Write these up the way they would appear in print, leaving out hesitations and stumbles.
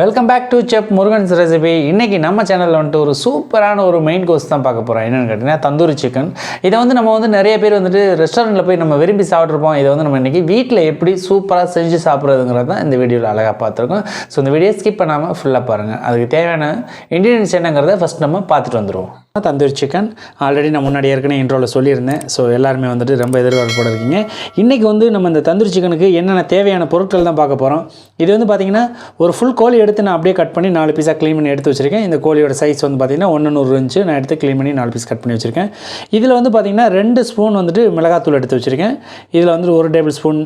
Welcome back to chef Murugan's recipe. இன்றைக்கி நம்ம சேனலில் வந்துட்டு ஒரு சூப்பரான ஒரு மெயின் கோர்ஸ் தான் பார்க்க போகிறோம். என்னென்னு கேட்டிங்கன்னா தந்தூரி சிக்கன். இதை வந்து நம்ம வந்து நிறைய பேர் வந்துட்டு ரெஸ்டாரண்ட்டில் போய் நம்ம விரும்பி சாப்பிட்ருப்போம். இதை வந்து நம்ம இன்றைக்கி வீட்டில் எப்படி சூப்பராக செஞ்சு சாப்பிட்றதுங்கிறது தான் இந்த வீடியோவில் அழகாக பார்த்துருக்கோம். ஸோ இந்த வீடியோ ஸ்கிப் பண்ணாமல் ஃபுல்லாக பாருங்கள். அதுக்கு தேவையான இன்க்ரீடியன்ஸ் என்னங்கிறத ஃபஸ்ட் நம்ம பார்த்துட்டு வந்துடுவோம். தந்தூரி சிக்கன் ஆல்ரெடி நான் முன்னாடி ஏற்கனவே இன்ட்ரோவில் சொல்லியிருந்தேன். ஸோ எல்லாருமே வந்துட்டு ரொம்ப எதிர்பார்ப்போட இருக்கீங்க. இன்றைக்கி வந்து நம்ம இந்த தந்தூரி சிக்கனுக்கு என்னென்ன தேவையான பொருட்கள் தான் பார்க்க போகிறோம். இது வந்து பார்த்திங்கன்னா ஒரு ஃபுல் கோழி எடுத்து நான் அப்படியே கட் பண்ணி 4 பீஸாக க்ளீன் பண்ணி எடுத்து வச்சுருக்கேன். இந்த கோழியோட சைஸ் வந்து பார்த்திங்கன்னா 1 இன்ச்சு நான் எடுத்து க்ளீன் பண்ணி 4 பீஸ் கட் பண்ணி வச்சுருக்கேன். இதில் வந்து பார்த்திங்கன்னா 2 ஸ்பூன் வந்துட்டு மிளகாத்தூள் எடுத்து வச்சுருக்கேன். இதில் வந்துட்டு 1 டேபிள் ஸ்பூன்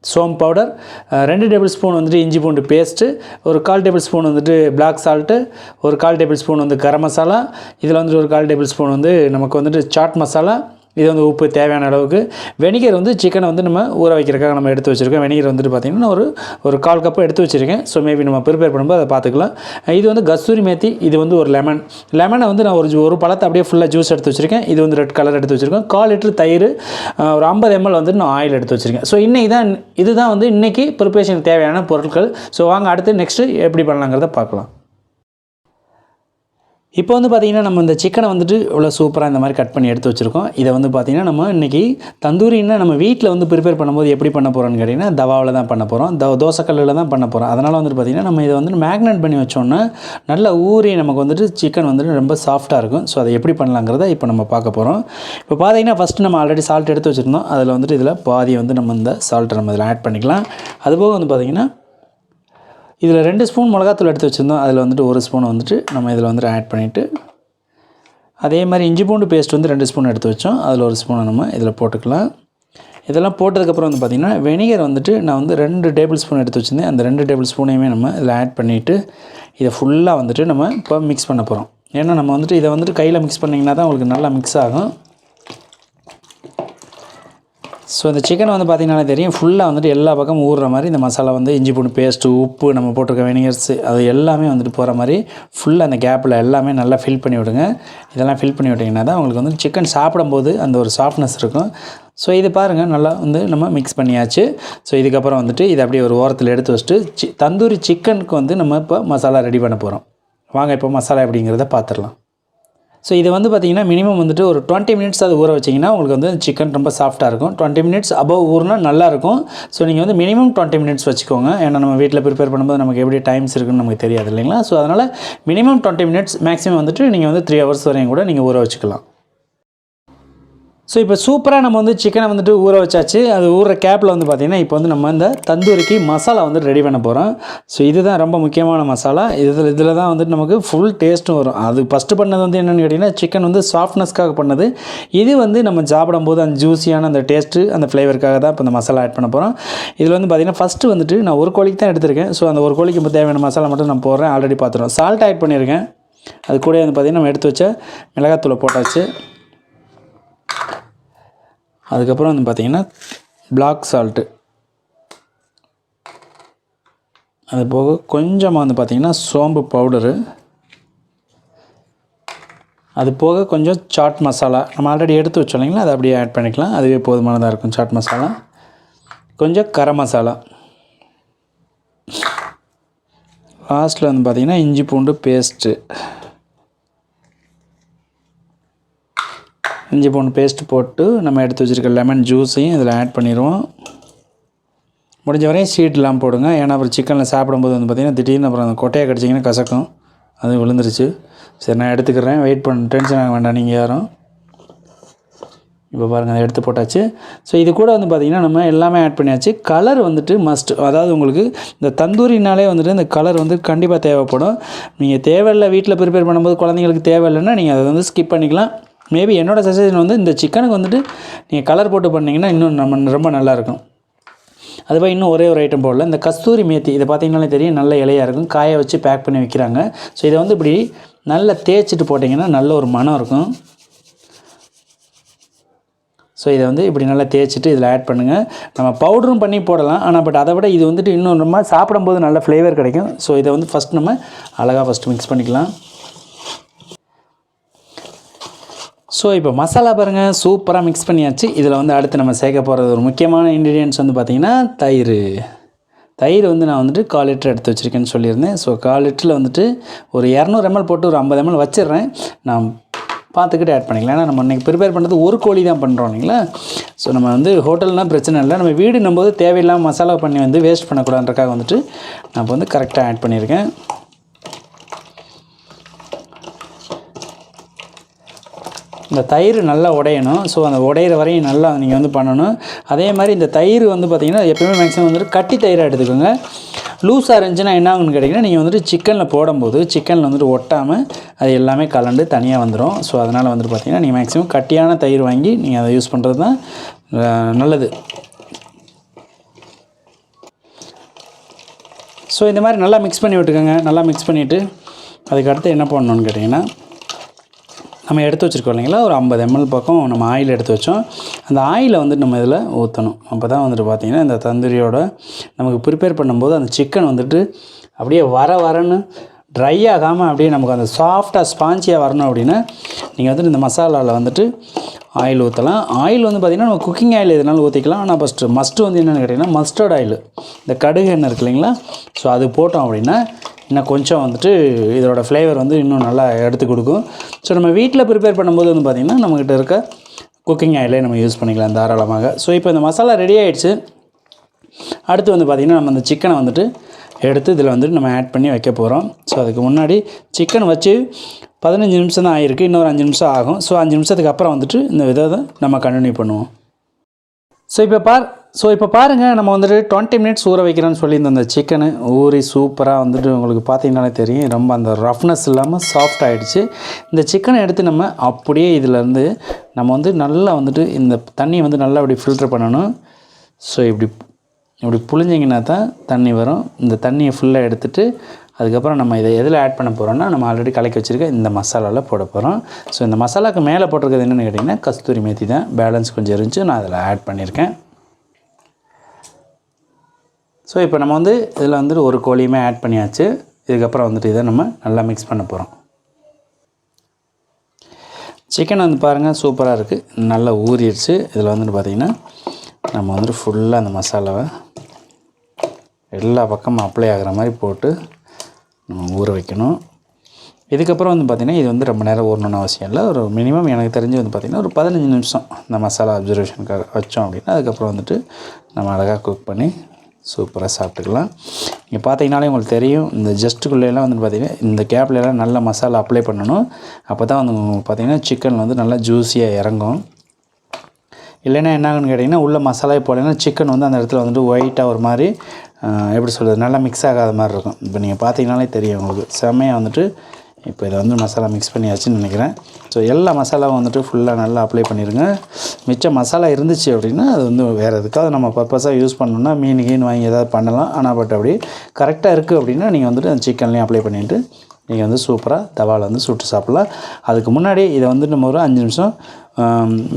சோம்பு பவுடர், 2 டேபிள் ஸ்பூன் வந்துட்டு இஞ்சி பூண்டு பேஸ்ட்டு, ஒரு 1/4 டேபிள் ஸ்பூன் வந்துட்டு பிளாக் சால்ட்டு, ஒரு 1/4 டேபிள் ஸ்பூன் வந்து கரம் மசாலா, இதில் வந்துட்டு ஒரு 1/4 டேபிள் ஸ்பூன் வந்து நமக்கு வந்துட்டு சாட் மசாலா, இது வந்து உப்பு தேவையான அளவுக்கு. வெனிகர் வந்து சிக்கனை வந்து நம்ம ஊற வைக்கிறதுக்காக நம்ம எடுத்து வச்சுருக்கோம். வெனிகர் வந்துட்டு பார்த்திங்கன்னா ஒரு 1/4 கப்பு எடுத்து வச்சுருக்கேன். ஸோ மேபி நம்ம ப்ரிப்பேர் பண்ணும்போது அதை பார்த்துக்கலாம். இது வந்து கஸ்தூரி மேத்தி, இது வந்து ஒரு லெமனை வந்து நான் ஒரு பழத்தை அப்படியே ஃபுல்லாக ஜூஸ் எடுத்து வச்சுருக்கேன். இது வந்து ரெட் கலர் எடுத்து வச்சுருக்கேன். 1/4 லிட்டர் தயிர், ஒரு 50 ml வந்துட்டு நான் ஆயில் எடுத்து வச்சுருக்கேன். ஸோ இதுதான் வந்து இன்றைக்கி ப்ரிப்பரேஷனுக்கு தேவையான பொருட்கள். ஸோ வாங்க அடுத்து நெக்ஸ்ட்டு எப்படி பண்ணலாங்கிறத பார்க்கலாம். இப்போ வந்து பார்த்திங்கன்னா நம்ம இந்த சிக்கனை வந்துட்டு இவ்வளோ சூப்பராக இந்த மாதிரி கட் பண்ணி எடுத்து வச்சுருக்கோம். இதை வந்து பார்த்திங்கன்னா நம்ம இன்றைக்கி தந்தூரின்னா நம்ம வீட்டில் வந்து ப்ரிப்பேர் பண்ணும்போது எப்படி பண்ண போகிறோம்னு கேட்டிங்கன்னா தவாவில் தான் பண்ண போகிறோம். தோசைக்கல்லில் தான் பண்ண போகிறோம். அதனால் வந்துட்டு பார்த்திங்கன்னா நம்ம இதை வந்து மேக்னேட் பண்ணி வச்சோன்னா நல்லா ஊறி நமக்கு வந்துட்டு சிக்கன் வந்துட்டு ரொம்ப சாஃப்ட்டாக இருக்கும். ஸோ அதை எப்படி பண்ணலாங்கிறத இப்போ நம்ம பார்க்க போகிறோம். இப்போ பார்த்திங்கன்னா ஃபஸ்ட்டு நம்ம ஆல்ரெடி சால்ட் எடுத்து வச்சுருந்தோம். அதில் வந்துட்டு இதில் பாதி வந்து நம்ம இந்த சால்ட்டை நம்ம இதில் ஆட் பண்ணிக்கலாம். அதுபோக வந்து பார்த்திங்கன்னா இதில் 2 ஸ்பூன் மிளகாத்தூள் எடுத்து வச்சுருந்தோம். அதில் வந்துட்டு 1 ஸ்பூன் வந்துட்டு நம்ம இதில் வந்துட்டு ஆட் பண்ணிவிட்டு, அதே மாதிரி இஞ்சி பூண்டு பேஸ்ட் வந்து 2 ஸ்பூன் எடுத்து வச்சோம். அதில் 1 ஸ்பூனை நம்ம இதில் போட்டுக்கலாம். இதெல்லாம் போட்டதுக்கப்புறம் வந்து பார்த்திங்கன்னா வெனிகர் வந்துட்டு நான் வந்து 2 டேபிள் ஸ்பூன் எடுத்து வச்சுருந்தேன். அந்த 2 டேபிள் ஸ்பூனையுமே நம்ம இதில் ஆட் பண்ணிவிட்டு இதை ஃபுல்லாக வந்துட்டு நம்ம இப்போ மிக்ஸ் பண்ண போகிறோம். ஏன்னா நம்ம வந்துட்டு இதை வந்துட்டு கையில் மிக்ஸ் பண்ணிங்கன்னா தான் உங்களுக்கு நல்லா மிக்ஸ் ஆகும். ஸோ இந்த சிக்கன் வந்து பார்த்திங்கனாலே தெரியும் ஃபுல்லாக வந்துட்டு எல்லா பக்கமும் ஊறுற மாதிரி இந்த மசாலா வந்து இஞ்சி பூண்டு பேஸ்ட்டு, உப்பு, நம்ம போட்டிருக்க வெனிகர்ஸு, அது எல்லாமே வந்துட்டு போகிற மாதிரி ஃபுல்லாக அந்த கேப்பில் எல்லாமே நல்லா ஃபில் பண்ணி விடுங்க. இதெல்லாம் ஃபில் பண்ணி விட்டிங்கன்னா தான் உங்களுக்கு வந்து சிக்கன் சாப்பிடும்போது அந்த ஒரு சாஃப்ட்னஸ் இருக்கும். ஸோ இது பாருங்கள் நல்லா வந்து நம்ம மிக்ஸ் பண்ணியாச்சு. ஸோ இதுக்கப்புறம் வந்துட்டு இதை அப்படியே ஒரு ஓரத்தில் எடுத்து வச்சுட்டு தந்தூரி சிக்கனுக்கு வந்து நம்ம இப்போ மசாலா ரெடி பண்ண போகிறோம். வாங்க இப்போ மசாலா எப்படிங்கிறத பார்த்துடலாம். ஸோ இது வந்து பார்த்திங்கன்னா மினிமம் வந்துட்டு ஒரு 20 மினிட்ஸ் அது ஊற வச்சிங்கன்னா உங்களுக்கு வந்து சிக்கன் ரொம்ப சாஃப்ட்டாக இருக்கும். 20 மினிட்ஸ் அபவ் ஊறினா நல்லாயிருக்கும். ஸோ நீங்கள் வந்து மினிமம் 20 மினிட்ஸ் வச்சுக்கோங்க. ஏன்னா நம்ம வீட்டில் ப்ரிப்பேர் பண்ணும்போது நமக்கு எப்படி டைம்ஸ் இருக்குன்னு நமக்கு தெரியாது இல்லைங்களா. ஸோ அதனால் மினிமம் 20 மினிட்ஸ், மேக்ஸிமம் வந்துட்டு நீங்கள் வந்து 3 ஹவர்ஸ் வரையும் கூட நீங்கள் ஊற வச்சுக்கலாம். ஸோ இப்போ சூப்பராக நம்ம வந்து சிக்கனை வந்துட்டு ஊற வச்சாச்சு. அது ஊறுற கேப்பில் வந்து பார்த்திங்கன்னா இப்போ வந்து நம்ம இந்த தந்தூரிக்கு மசாலா வந்து ரெடி பண்ண போகிறோம். ஸோ இதுதான் ரொம்ப முக்கியமான மசாலா. இதில் தான் வந்துட்டு நமக்கு ஃபுல் டேஸ்ட்டும் வரும். அது ஃபஸ்ட்டு பண்ணது வந்து என்னென்னு கேட்டிங்கன்னா சிக்கன் வந்து சாஃப்ட்னஸ்க்காக பண்ணது. இது வந்து நம்ம சாப்பிடும்போது அந்த ஜூஸியான அந்த டேஸ்ட்டு, அந்த ஃப்ளேவருக்காக தான் இப்போ இந்த மசாலா ஆட் பண்ண போகிறோம். இதில் வந்து பார்த்திங்கன்னா ஃபஸ்ட்டு வந்துட்டு நான் ஒரு கோழிக்கு தான் எடுத்திருக்கேன். ஸோ அந்த ஒரு கோழிக்கு இப்போ தேவையான மசாலா மட்டும் நான் போடுறேன். ஆல்ரெடி பார்த்துருவோம். சால்ட் ஆட் பண்ணியிருக்கேன். அது கூட வந்து பார்த்திங்கன்னா நம்ம எடுத்து வச்ச மிளகாத்தூளை போட்டாச்சு. அதுக்கப்புறம் வந்து பார்த்திங்கன்னா பிளாக் சால்ட்டு, அது போக கொஞ்சமாக வந்து பார்த்திங்கன்னா சோம்பு பவுடரு, அது போக கொஞ்சம் சாட் மசாலா நம்ம ஆல்ரெடி எடுத்து வச்சோம் இல்லைங்களா, அதை அப்படியே ஆட் பண்ணிக்கலாம். அதுவே போதுமானதாக இருக்கும். சாட் மசாலா, கொஞ்சம் கரம் மசாலா, லாஸ்ட்டில் வந்து பார்த்திங்கன்னா இஞ்சி பூண்டு பேஸ்ட்டு, இஞ்சி பூண்டு பேஸ்ட்டு போட்டு நம்ம எடுத்து வச்சுருக்க லெமன் ஜூஸையும் இதில் ஆட் பண்ணிடுவோம். முடிஞ்ச வரையும் சீட்லாம் போடுங்க. ஏன்னா அப்புறம் சிக்கனில் சாப்பிடும்போது வந்து பார்த்திங்கன்னா திடீர்னு அப்புறம் அந்த கொட்டையை கடிச்சிங்கன்னா கசக்கும். அது விழுந்துருச்சு. சரி நான் எடுத்துக்கிறேன். வெயிட் பண்ண, டென்ஷன் ஆக வேண்டாம் நீங்கள் யாரும். இப்போ பாருங்கள், அதை எடுத்து போட்டாச்சு. ஸோ இது கூட வந்து பார்த்திங்கன்னா நம்ம எல்லாமே ஆட் பண்ணியாச்சு. கலர் வந்துட்டு மஸ்ட். அதாவது உங்களுக்கு இந்த தந்தூரினாலே வந்துட்டு இந்த கலர் வந்து கண்டிப்பாக தேவைப்படும். நீங்கள் தேவையில்லை, வீட்டில் ப்ரிப்பேர் பண்ணும்போது குழந்தைங்களுக்கு தேவையில்லைன்னா நீங்கள் அதை வந்து ஸ்கிப் பண்ணிக்கலாம். மேபி என்னோடய சஜஷன் வந்து இந்த சிக்கனுக்கு வந்துட்டு நீங்கள் கலர் போட்டு பண்ணிங்கன்னா இன்னும் ரொம்ப நல்லாயிருக்கும். அதுபோல் இன்னும் ஒரே ஒரு ஐட்டம் போடல. இந்த கஸ்தூரி மேத்தி, இதை பார்த்திங்கனாலே தெரியும் நல்ல இலையாக இருக்கும். காய வச்சு பேக் பண்ணி வைக்கிறாங்க. ஸோ இதை வந்து இப்படி நல்லா தேய்ச்சிட்டு போட்டிங்கன்னா நல்ல ஒரு மனம் இருக்கும். ஸோ இதை வந்து இப்படி நல்லா தேய்ச்சிட்டு இதில் ஆட் பண்ணுங்கள். நம்ம பவுடரும் பண்ணி போடலாம். ஆனால் பட் அதை விட இது வந்துட்டு இன்னும் ரொம்ப சாப்பிடும்போது நல்ல ஃப்ளேவர் கிடைக்கும். ஸோ இதை வந்து ஃபஸ்ட் நம்ம அழகாக ஃபஸ்ட்டு மிக்ஸ் பண்ணிக்கலாம். ஸோ இப்போ மசாலா பாருங்கள் சூப்பராக மிக்ஸ் பண்ணியாச்சு. இதில் வந்து அடுத்து நம்ம சேர்க்க போகிறது ஒரு முக்கியமான இன்க்ரீடியன்ட்ஸ் வந்து பார்த்திங்கன்னா தயிர். தயிர் வந்து நான் வந்துட்டு 1/4 லிட்டர் எடுத்து வச்சுருக்கேன்னு சொல்லியிருந்தேன். ஸோ 1/4 லிட்டரில் வந்துட்டு ஒரு 200 ml போட்டு ஒரு 50 ml வச்சிடுறேன். நான் பார்த்துக்கிட்டு ஆட் பண்ணிக்கலாம். ஏன்னா நம்ம இன்றைக்கி ப்ரிப்பேர் பண்ணுறது ஒரு கோழி தான் பண்ணுறோம் இல்லைங்களா. ஸோ நம்ம வந்து ஹோட்டல்னால் பிரச்சனை இல்லை, நம்ம வீடுன்னும் போது தேவையில்லாமல் மசாலா பண்ணி வந்து வேஸ்ட் பண்ணக்கூடாதுன்றக்காக வந்துட்டு நான் இப்போ வந்து கரெக்டாக ஆட் பண்ணியிருக்கேன். இந்த தயிர் நல்லா உடையணும். ஸோ அந்த உடையிற வரையும் நல்லா நீங்கள் வந்து பண்ணணும். அதே மாதிரி இந்த தயிர் வந்து பார்த்திங்கன்னா எப்போயுமே மேக்ஸிமம் வந்துட்டு கட்டி தயிராக எடுத்துக்கோங்க. லூஸாக இருந்துச்சுன்னா என்ன ஆகுன்னு கேட்டிங்கன்னா, நீங்கள் வந்துட்டு சிக்கனில் போடும்போது சிக்கனில் வந்துட்டு ஒட்டாமல் அது எல்லாமே கலண்டு தனியாக வந்துடும். ஸோ அதனால் வந்துட்டு பார்த்திங்கன்னா நீங்கள் மேக்ஸிமம் கட்டியான தயிர் வாங்கி நீங்கள் அதை யூஸ் பண்ணுறது தான் நல்லது. ஸோ இந்த மாதிரி நல்லா மிக்ஸ் பண்ணி விட்டுக்கோங்க. நல்லா மிக்ஸ் பண்ணிவிட்டு அதுக்கடுத்து என்ன பண்ணணுன்னு கேட்டிங்கன்னா, நம்ம எடுத்து வச்சுருக்கோம் இல்லைங்களா, ஒரு 50 ml பக்கம் நம்ம ஆயில் எடுத்து வச்சோம். அந்த ஆயிலை வந்துட்டு நம்ம இதில் ஊற்றணும். அப்போ தான் வந்துட்டு பார்த்திங்கன்னா இந்த தந்தூரியோட நமக்கு ப்ரிப்பேர் பண்ணும்போது அந்த சிக்கன் வந்துட்டு அப்படியே வரன்னு ட்ரை ஆகாமல் அப்படியே நமக்கு அந்த சாஃப்டாக ஸ்பாஞ்சியாக வரணும். அப்படின்னா நீங்கள் வந்துட்டு இந்த மசாலாவில் வந்துட்டு ஆயில் ஊற்றலாம். ஆயில் வந்து பார்த்திங்கன்னா நம்ம குக்கிங் ஆயில் எதுனாலும் ஊற்றிக்கலாம். ஆனால் மஸ்ட்டு வந்து என்னென்னு கேட்டிங்கன்னா, மஸ்டர்ட் ஆயில், இந்த கடுகு எண்ணெய் இருக்குது இல்லைங்களா, ஸோ அது போட்டோம் அப்படின்னா இன்னும் கொஞ்சம் வந்துட்டு இதோட ஃப்ளேவர் வந்து இன்னும் நல்லா எடுத்து கொடுக்கும். ஸோ நம்ம வீட்டில் ப்ரிப்பேர் பண்ணும்போது வந்து பார்த்திங்கன்னா நம்மக்கிட்ட இருக்க குக்கிங் ஆயிலே நம்ம யூஸ் பண்ணிக்கலாம் தாராளமாக. ஸோ இப்போ இந்த மசாலா ரெடி ஆகிடுச்சு. அடுத்து வந்து பார்த்திங்கன்னா நம்ம இந்த சிக்கனை வந்துட்டு எடுத்து இதில் வந்துட்டு நம்ம ஆட் பண்ணி வைக்க போகிறோம். ஸோ அதுக்கு முன்னாடி சிக்கன் வச்சு 15 நிமிஷம் தான் ஆகிருக்கு, இன்னொரு 5 நிமிஷம் ஆகும். ஸோ 5 நிமிஷத்துக்கு அப்புறம் வந்துட்டு இந்த விதத்தை நம்ம கண்டினியூ பண்ணுவோம். ஸோ இப்போ பாருங்கள், நம்ம வந்துட்டு 20 மினிட்ஸ் ஊற வைக்கிறோன்னு சொல்லியிருந்த அந்த சிக்கனு ஊறி சூப்பராக வந்துட்டு உங்களுக்கு பார்த்தீங்கன்னாலே தெரியும், ரொம்ப அந்த ரஃப்னஸ் இல்லாமல் சாஃப்ட் ஆகிடுச்சு. இந்த சிக்கனை எடுத்து நம்ம அப்படியே இதிலேருந்து நம்ம வந்து நல்லா வந்துட்டு இந்த தண்ணியை வந்து நல்லா அப்படி ஃபில்டர் பண்ணணும். ஸோ இப்படி புழிஞ்சிங்கன்னா தான் தண்ணி வரும். இந்த தண்ணியை ஃபுல்லாக எடுத்துகிட்டு அதுக்கப்புறம் நம்ம இதை எதில் ஆட் பண்ண போகிறோம்னா, நம்ம ஆல்ரெடி கலக்கி வச்சுருக்க இந்த மசாலாவில் போட போகிறோம். ஸோ இந்த மசாலாவுக்கு மேலே போட்டிருக்கிறது என்னென்னு கேட்டிங்கன்னா, கஸ்தூரி மேத்தி தான். பேலன்ஸ் கொஞ்சம் இருந்துச்சு, நான் அதில் ஆட் பண்ணியிருக்கேன். ஸோ இப்போ நம்ம வந்து இதில் வந்துட்டு ஒரு கோழியுமே ஆட் பண்ணியாச்சு. இதுக்கப்புறம் வந்துட்டு இதை நம்ம நல்லா மிக்ஸ் பண்ண போகிறோம். சிக்கன் வந்து பாருங்கள் சூப்பராக இருக்குது, நல்லா ஊறிடுச்சு. இதில் வந்துட்டு பார்த்திங்கன்னா நம்ம வந்துட்டு ஃபுல்லாக அந்த மசாலாவை எல்லா பக்கமும் அப்ளை ஆகிற மாதிரி போட்டு நம்ம ஊற வைக்கணும். இதுக்கப்புறம் வந்து பார்த்திங்கன்னா இது வந்து ரொம்ப நேரம் ஊறணும்னு அவசியம் இல்லை. ஒரு மினிமம் எனக்கு தெரிஞ்சு வந்து பார்த்திங்கன்னா ஒரு 15 நிமிஷம் இந்த மசாலா அப்சர்வேஷனுக்காக வச்சோம் அப்படின்னா அதுக்கப்புறம் வந்துட்டு நம்ம அழகாக குக் பண்ணி சூப்பராக சாப்பிட்டுக்கலாம். இங்கே பார்த்தீங்கன்னாலே உங்களுக்கு தெரியும், இந்த ஜஸ்ட்டுக்குள்ளேலாம் வந்து பார்த்திங்கன்னா இந்த கேப்லலாம் நல்ல மசாலா அப்ளை பண்ணணும். அப்போ தான் வந்து பார்த்திங்கன்னா சிக்கன் வந்து நல்லா ஜூஸியாக இறங்கும். இல்லைன்னா என்ன ஆகுன்னு கேட்டிங்கன்னா, உள்ள மசாலா போடலைன்னா சிக்கன் வந்து அந்த இடத்துல வந்துட்டு ஒயிட்டாக ஒரு மாதிரி எப்படி சொல்கிறது, நல்லா மிக்ஸ் ஆகாத மாதிரி இருக்கும். இப்போ நீங்கள் பார்த்தீங்கன்னாலே தெரியும் உங்களுக்கு செம்மையாக வந்துட்டு. இப்போ இதை வந்து மசாலா மிக்ஸ் பண்ணியாச்சுன்னு நினைக்கிறேன். ஸோ எல்லா மசாலாவும் வந்துட்டு ஃபுல்லாக நல்லா அப்ளை பண்ணிடுங்க. மிச்சம் மசாலா இருந்துச்சு அப்படின்னா அது வந்து வேறு எதுக்காவது நம்ம பர்பஸாக யூஸ் பண்ணணுன்னா மீன் வாங்கி ஏதாவது பண்ணலாம். ஆனால் பட் அப்படி கரெக்டாக இருக்குது அப்படின்னா நீங்கள் வந்துட்டு அந்த சிக்கன்லேயும் அப்ளை பண்ணிவிட்டு நீங்கள் வந்து சூப்பராக தவாவில் வந்து சுட்டு சாப்பிட்லாம். அதுக்கு முன்னாடி இதை வந்துட்டு நம்ம ஒரு 5 நிமிஷம்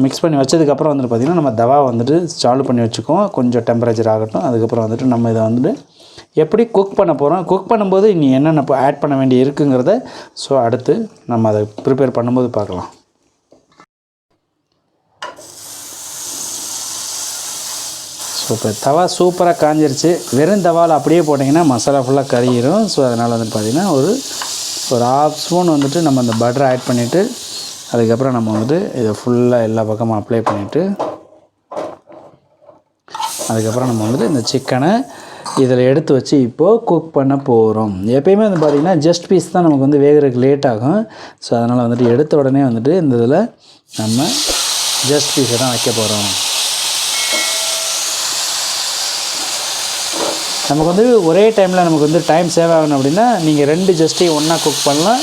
மிக்ஸ் பண்ணி வச்சதுக்கப்புறம் வந்துட்டு பார்த்திங்கன்னா நம்ம தவா வந்துட்டு சால்வ் பண்ணி வச்சுக்குவோம். கொஞ்சம் டெம்பரேச்சர் ஆகட்டும். அதுக்கப்புறம் வந்துட்டு நம்ம இதை வந்துட்டு எப்படி குக் பண்ண போகிறோம், குக் பண்ணும்போது இனி என்னென்ன ஆட் பண்ண வேண்டி இருக்குங்கிறத ஸோ அடுத்து நம்ம அதை ப்ரிப்பேர் பண்ணும்போது பார்க்கலாம். ஸோ இப்போ தவா சூப்பராக காஞ்சிருச்சு. வெறும் தவாவில் அப்படியே போட்டிங்கன்னா மசாலா ஃபுல்லாக கறியிடும். ஸோ அதனால் வந்துட்டு பார்த்திங்கன்னா ஒரு 1/2 ஸ்பூன் வந்துட்டு நம்ம அந்த பட்டரை ஆட் பண்ணிவிட்டு அதுக்கப்புறம் நம்ம வந்துட்டு இதை ஃபுல்லாக எல்லா பக்கமும் அப்ளை பண்ணிவிட்டு அதுக்கப்புறம் நம்ம வந்துட்டு இந்த சிக்கனை இதில் எடுத்து வச்சு இப்போது குக் பண்ண போகிறோம். எப்பயுமே வந்து பார்த்திங்கன்னா ஜஸ்ட் பீஸ் தான் நமக்கு வந்து வேகிறதுக்கு லேட் ஆகும். ஸோ அதனால் வந்துட்டு எடுத்த உடனே வந்துட்டு இந்த இதில் நம்ம ஜஸ்ட் பீஸை தான் வைக்க போகிறோம். நமக்கு வந்து ஒரே டைமில் நமக்கு வந்து டைம் சேவ் ஆகணும் அப்படின்னா நீங்கள் 2 ஜஸ்ட்டையும் ஒன்றா குக் பண்ணலாம்.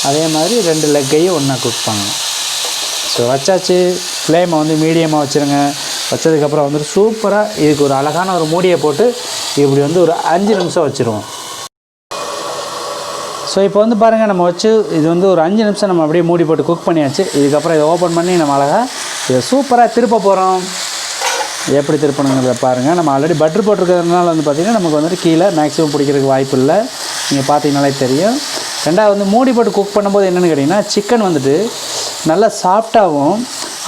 அதே மாதிரி 2 லெக்கையும் ஒன்றா குக் பண்ணலாம். ஸோ வச்சாச்சு. ஃப்ளேமை வந்து மீடியமாக வச்சுருங்க. வச்சதுக்கப்புறம் வந்துட்டு சூப்பராக இதுக்கு ஒரு அழகான ஒரு மூடியை போட்டு இப்படி வந்து ஒரு 5 நிமிஷம் வச்சுருவோம். ஸோ இப்போ வந்து பாருங்கள் நம்ம வச்சு இது வந்து ஒரு 5 நிமிஷம் நம்ம அப்படியே மூடி போட்டு குக் பண்ணியாச்சு. இதுக்கப்புறம் இதை ஓப்பன் பண்ணி நம்ம அழகாக இதை சூப்பராக திருப்ப போகிறோம். எப்படி திருப்பணுங்கிறத பாருங்கள். நம்ம ஆல்ரெடி பட்டர் போட்டிருக்கிறதுனால வந்து பார்த்திங்கன்னா நமக்கு வந்துட்டு கீழே மேக்ஸிமம் பிடிக்கிறதுக்கு வாய்ப்பு இல்லை. நீங்கள் பார்த்தீங்கனாலே தெரியும். ரெண்டாவது வந்து மூடி போட்டு குக் பண்ணும்போது என்னென்னு கேட்டிங்கன்னா சிக்கன் வந்துட்டு நல்லா சாஃப்டாகவும்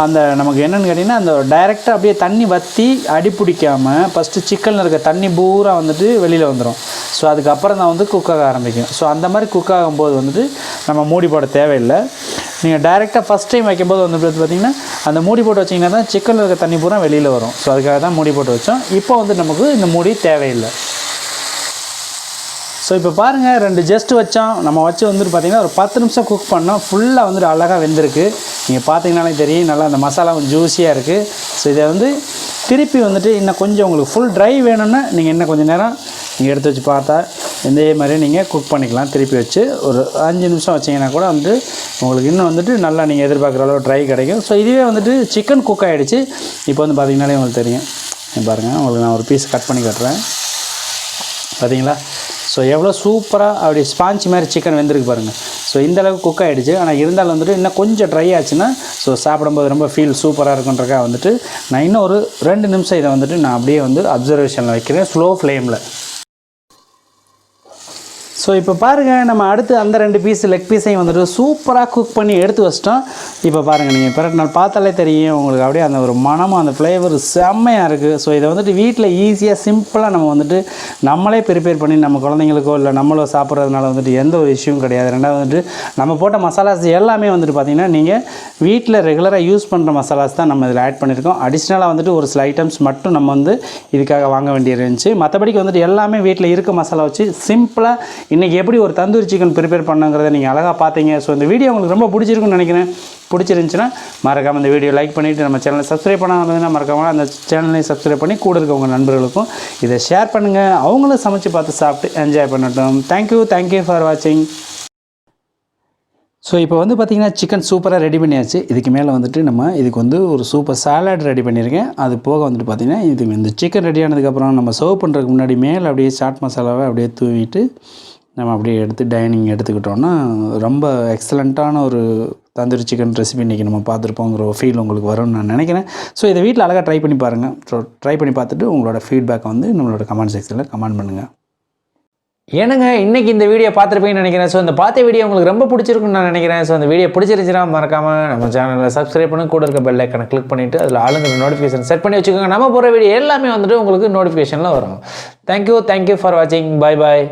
அந்த நமக்கு என்னென்னு கேட்டிங்கன்னா அந்த டைரெக்டாக அப்படியே தண்ணி வற்றி அடி பிடிக்காமல் ஃபஸ்ட்டு சிக்கனில் இருக்க தண்ணி பூரா வந்துட்டு வெளியில் வந்துடும். ஸோ அதுக்கப்புறம் தான் வந்து குக் ஆக ஆரம்பிக்கும். ஸோ அந்த மாதிரி குக் ஆகும்போது வந்துட்டு நம்ம மூடி போட தேவையில்லை. நீங்கள் டைரெக்டாக ஃபஸ்ட் டைம் வைக்கும்போது வந்து பார்த்திங்கன்னா அந்த மூடி போட்டு வச்சிங்கன்னா தான் சிக்கனில் இருக்க தண்ணி பூரா வெளியில் வரும். ஸோ அதுக்காக தான் மூடி போட்டு வச்சோம். இப்போ வந்து நமக்கு இந்த மூடி தேவையில்லை. ஸோ இப்போ பாருங்கள் 2 ஜஸ்ட் வச்சோம். நம்ம வச்சு வந்துட்டு பார்த்திங்கன்னா ஒரு 10 நிமிஷம் குக் பண்ணோம். ஃபுல்லாக வந்துட்டு அழகாக வெந்திருக்கு. நீங்கள் பார்த்தீங்கன்னாலே தெரியும் நல்லா அந்த மசாலா கொஞ்சம் ஜூஸியாக இருக்குது. ஸோ இதை வந்து திருப்பி வந்துட்டு இன்னும் கொஞ்சம் உங்களுக்கு ஃபுல் ட்ரை வேணும்னா நீங்கள் இன்னும் கொஞ்சம் நேரம் நீங்கள் எடுத்து வச்சு பார்த்தா இதே மாதிரி நீங்கள் குக் பண்ணிக்கலாம். திருப்பி வச்சு ஒரு 5 நிமிஷம் வச்சிங்கன்னா கூட வந்து உங்களுக்கு இன்னும் வந்துட்டு நல்லா நீங்கள் எதிர்பார்க்குற அளவு ட்ரை கிடைக்கும். ஸோ இதுவே வந்துட்டு சிக்கன் குக் ஆகிடுச்சு. இப்போ வந்து பார்த்திங்கனாலே உங்களுக்கு தெரியும். பாருங்கள், உங்களுக்கு நான் ஒரு பீஸ் கட் பண்ணி காட்டுறேன். பார்த்தீங்களா? ஸோ எவ்வளோ சூப்பராக அப்படி ஸ்பாஞ்ச் மாதிரி சிக்கன் வெந்திருக்கு பாருங்கள். ஸோ இந்தளவுக்கு குக் ஆகிடுச்சு. ஆனால் இருந்தாலும் வந்துட்டு இன்னும் கொஞ்சம் ட்ரை ஆச்சுன்னா ஸோ சாப்பிடும்போது ரொம்ப ஃபீல் சூப்பராக இருக்குன்றக்காக வந்துட்டு நான் இன்னும் ஒரு 2 நிமிஷம் இதை வந்துட்டு நான் அப்படியே வந்து அப்சர்வேஷனில் வைக்கிறேன், ஸ்லோ ஃப்ளேமில். ஸோ இப்போ பாருங்கள், நம்ம அடுத்து அந்த 2 பீஸ் லெக் பீஸையும் வந்துட்டு சூப்பராக குக் பண்ணி எடுத்து வச்சிட்டோம். இப்போ பாருங்கள், நீங்கள் பிறகு நாள் பார்த்தாலே தெரியும் உங்களுக்கு அப்படியே அந்த ஒரு மனமும் அந்த ஃப்ளேவர் செம்மையாக இருக்குது. ஸோ இதை வந்துட்டு வீட்டில் ஈஸியாக சிம்பிளாக நம்ம வந்துட்டு நம்மளே ப்ரிப்பேர் பண்ணி நம்ம குழந்தைங்களுக்கோ இல்லை நம்மளோ சாப்பிட்றதுனால வந்துட்டு எந்த ஒரு இஷ்யூவும் கிடையாது. ரெண்டாவது வந்துட்டு நம்ம போட்ட மசாலாஸ் எல்லாமே வந்துட்டு பார்த்திங்கன்னா நீங்கள் வீட்டில் ரெகுலராக யூஸ் பண்ணுற மசாலாஸ் தான் நம்ம இதில் ஆட் பண்ணியிருக்கோம். அடிஷ்னலாக வந்துட்டு ஒரு சில ஐட்டம்ஸ் மட்டும் நம்ம வந்து இதுக்காக வாங்க வேண்டியது இருந்துச்சு. மற்றபடிக்கு வந்துட்டு எல்லாமே வீட்டில் இருக்க மசாலா வச்சு சிம்பிளாக இன்றைக்கி எப்படி ஒரு தந்தூரி சிக்கன் ப்ரிப்பேர் பண்ணுங்கிறத நீங்கள் அழகாக பார்த்தீங்க. ஸோ இந்த வீடியோ உங்களுக்கு ரொம்ப பிடிச்சிருக்குன்னு நினைக்கிறேன். பிடிச்சிருந்துச்சுன்னா மறக்காமல் இந்த வீடியோ லைக் பண்ணிவிட்டு நம்ம சேனலை சப்ஸ்கிரைப் பண்ணாமல் மறக்காமல் அந்த சேனலையும் சப்ஸ்கிரைப் பண்ணி கூட இருக்க உங்கள் நண்பர்களுக்கும் இதை ஷேர் பண்ணுங்கள். அவங்களும் சமைச்சு பார்த்து சாப்பிட்டு என்ஜாய் பண்ணட்டும். தேங்க்யூ ஃபார் வாட்சிங். ஸோ இப்போ வந்து பார்த்திங்கன்னா சிக்கன் சூப்பராக ரெடி பண்ணியாச்சு. இதுக்கு மேலே வந்துட்டு நம்ம இதுக்கு வந்து ஒரு சூப்பர் சாலட் ரெடி பண்ணியிருக்கேன். அது போக வந்துட்டு பார்த்திங்கன்னா இது இந்த சிக்கன் ரெடி ஆனதுக்கப்புறம் நம்ம சர்வ் பண்ணுறதுக்கு முன்னாடி மேலே அப்படியே சாட் மசாலாவை அப்படியே தூவிட்டு நம்ம அப்படியே எடுத்து டைனிங் எடுத்துக்கிட்டோன்னா ரொம்ப எக்ஸலண்ட்டான ஒரு தந்தூரி சிக்கன் ரெசிபி இன்றைக்கி நம்ம பார்த்துருப்போங்கிற ஒரு ஃபீல் உங்களுக்கு வரும்னு நான் நினைக்கிறேன். ஸோ இதை வீட்டில் அழகாக ட்ரை பண்ணி பாருங்கள். ஸோ ட்ரை பண்ணி பார்த்துட்டு உங்களோட ஃபீட்பேக் வந்து நம்மளோட கமெண்ட் செக்ஷனில் கமெண்ட் பண்ணுங்கள். ஏனுங்க இன்றைக்கி இந்த வீடியோ பார்த்துருப்பீங்கன்னு நினைக்கிறேன். ஸோ இந்த பார்த்த வீடியோ உங்களுக்கு ரொம்ப பிடிச்சிருக்குன்னு நான் நினைக்கிறேன். ஸோ அந்த வீடியோ பிடிச்சிருந்துச்சுன்னா மறக்காமல் நம்ம சேனலில் சப்ஸ்கிரைப் பண்ணி கூட இருக்க பெல் ஐக்கனை கிளிக் பண்ணிவிட்டு அதில் ஆளுங்கிற நோட்டிஃபிகேஷன் செட் பண்ணி வச்சுக்கோங்க. நம்ம போகிற வீடியோ எல்லாமே வந்துட்டு உங்களுக்கு நோட்டிஃபிகேஷனில் வரும். தேங்க்யூ ஃபார் வாட்சிங். பாய்.